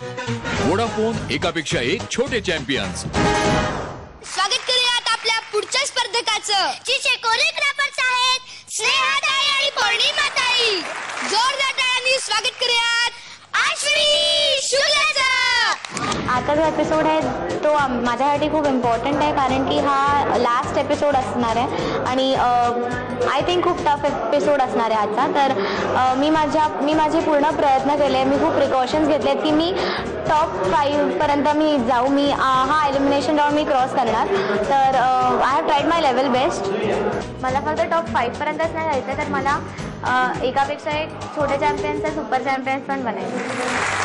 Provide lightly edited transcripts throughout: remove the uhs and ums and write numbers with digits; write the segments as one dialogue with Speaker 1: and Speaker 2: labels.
Speaker 1: Vodafone, एकापेक्षा एक छोटे चॅम्पियन्स.
Speaker 2: स्वागत करूयात आपल्या पुढच्या स्पर्धकाचं, जिचे कोरिओग्राफर्स आहेत स्नेहाताई आणि पौर्णिमाताई. जोरदार टाळ्यांनी स्वागत करूयात अश्विनी शुक्लाचं.
Speaker 3: आता जो एपिसोड आहे तो माझ्यासाठी खूप इम्पॉर्टंट आहे, कारण की हा लास्ट एपिसोड असणार आहे आणि आय थिंक खूप टफ एपिसोड असणार आहे आजचा. तर मी माझे पूर्ण प्रयत्न केले, मी खूप प्रिकॉशन्स घेतले की मी टॉप 5पर्यंत मी जाऊ. मी हा एलिमिनेशन राऊंड मी क्रॉस करणार. तर I have tried my level best. मला फक्त टॉप 5पर्यंतच नाही जायचं, तर मला एकापेक्षा एक छोटे चॅम्पियन्स सुपर चॅम्पियन्स पण बनायचे.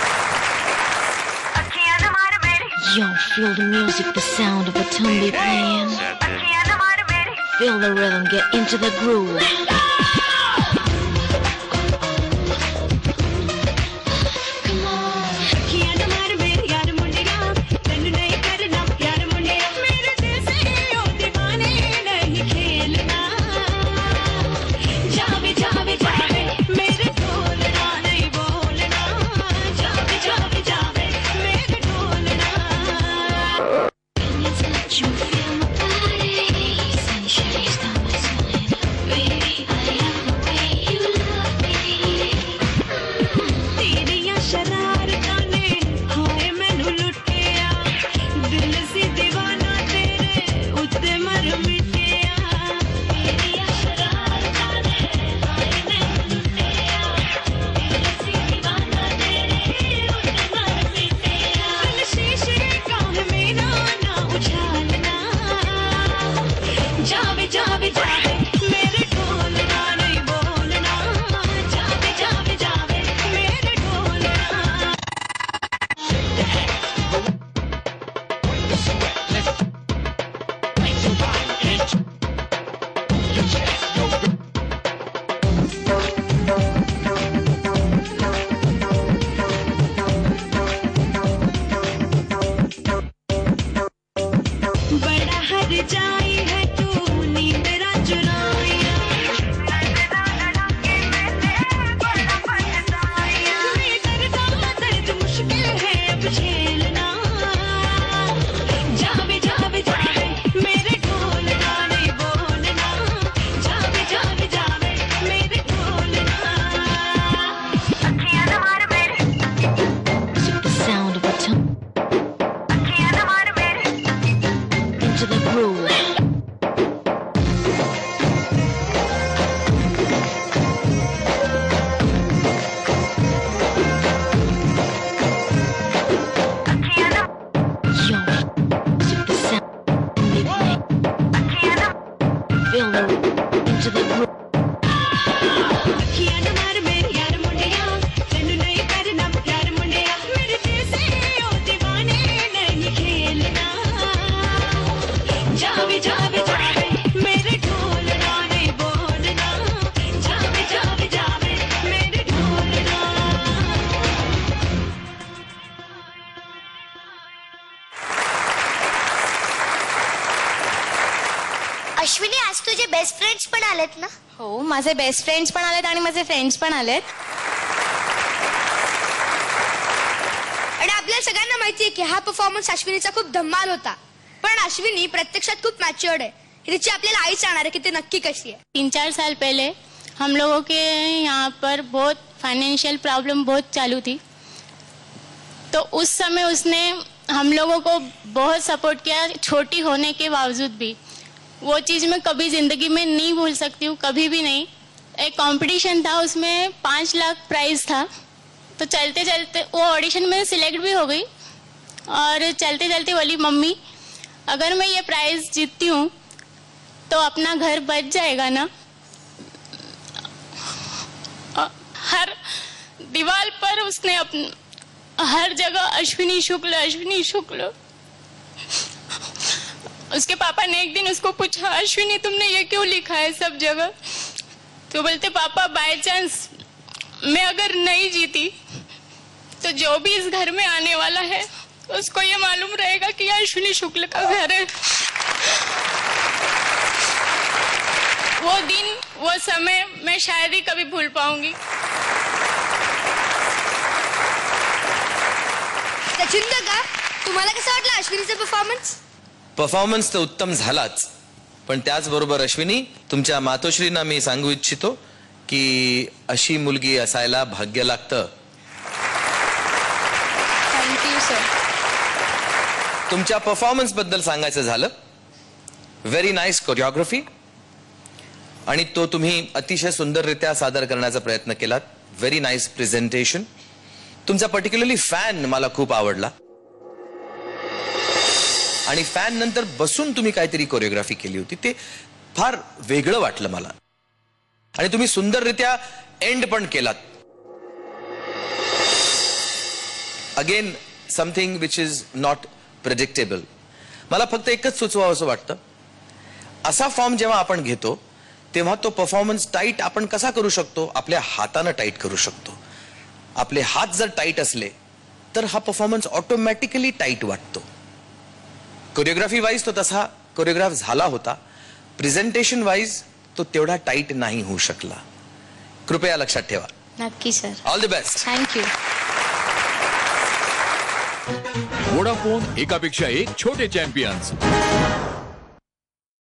Speaker 4: Yo, feel the music, the sound of a tumbly playing. Feel the rhythm, get into the groove.
Speaker 2: Ashwini, आज तुझे बेस्ट फ्रेंड्स पण आलेत ना?
Speaker 3: हो, माझे बेस्ट फ्रेंड्स पण आलेत आणि माझे फ्रेंड्स पण आलेत.
Speaker 2: आणि आपल्या सगळ्यांना माहिती आहे की हा परफॉर्मन्स अश्विनीचा खूप धमाल होता. पण अश्विनी प्रत्यक्षात खूप मॅच्युअर्ड आहे. तिची आपल्याला आई सांगणार आहे की ती नक्की कशी आहे.
Speaker 5: 3-4 साल पहले हम लोगों के यहाँ पर बहुत फाइनेंशियल प्रॉब्लम बहुत चालू थी. तो उस समय उसने हम लोगों को बहुत सपोर्ट किया, छोटी होने के बावजूद भी. वो चीज़ मैं कभी ज़िंदगी में नहीं भूल सकती हूँ, कभी भी नहीं. एक कंपटीशन था, उसमें 5 लाख प्राइज़ था. तो चलते चलते वो ऑडिशन में सिलेक्ट भी हो गई और चलते चलते बोली, मम्मी अगर मैं ये प्राइज़ जीतती हूँ तो अपना घर बच जाएगा ना. हर दीवार पर उसने हर जगह अश्विनी शुक्ल. उसके पापा ने एक दिन उसको पूछा, अश्विनी तुमने ये क्यों लिखा है सब जगह? तो बोलते, पापा बाय चांस मैं अगर नहीं जीती तो जो भी इस घर में आने वाला है उसको ये मालूम रहेगा कि यह अश्विनी शुक्ल का घर है. वो दिन, वो समय मैं शायद ही कभी भूल पाऊंगी.
Speaker 2: सचिन का तुम्हाला कसं वाटलं अश्विनीचा
Speaker 6: परफॉर्मन्स तर उत्तम झालाच, पण त्याचबरोबर अश्विनी, तुमच्या मातोश्रींना मी सांगू इच्छितो की अशी मुलगी असायला भाग्य लागतं.
Speaker 5: Thank you sir.
Speaker 6: तुमच्या परफॉर्मन्स बद्दल सांगायचं झालं, व्हेरी नाईस कोरिओग्राफी, आणि तो तुम्ही अतिशय सुंदररित्या सादर करण्याचा प्रयत्न केलात. Very nice presentation. तुमचा पर्टिक्युलरली फॅन मला खूप आवडला, आणि फॅन नंतर बसून तुम्ही काहीतरी कोरिओग्राफी केली होती, ते फार वेगळं वाटलं मला, आणि तुम्ही सुंदररित्या एंड पण केलात. Again something which is not predictable. मला फक्त एकच सुचवावं असं वाटतं, असा फॉर्म जेव्हा आपण घेतो तेव्हा तो परफॉर्मन्स टाईट आपण कसा करू शकतो? आपल्या हातानं टाईट करू शकतो. आपले हात जर टाईट असले तर हा परफॉर्मन्स ऑटोमॅटिकली टाईट वाटतो. कोरिओग्राफी वाईज तो तसा कोरिओग्राफ झाला होता, प्रेझेंटेशन वाईज तो तेवढा टाईट नाही होऊ शकला. कृपया लक्षात ठेवा.
Speaker 5: नक्की sir.
Speaker 6: All the best.
Speaker 5: Thank you.
Speaker 1: Vodafone, एकापेक्षा एक छोटे चॅम्पियन्स.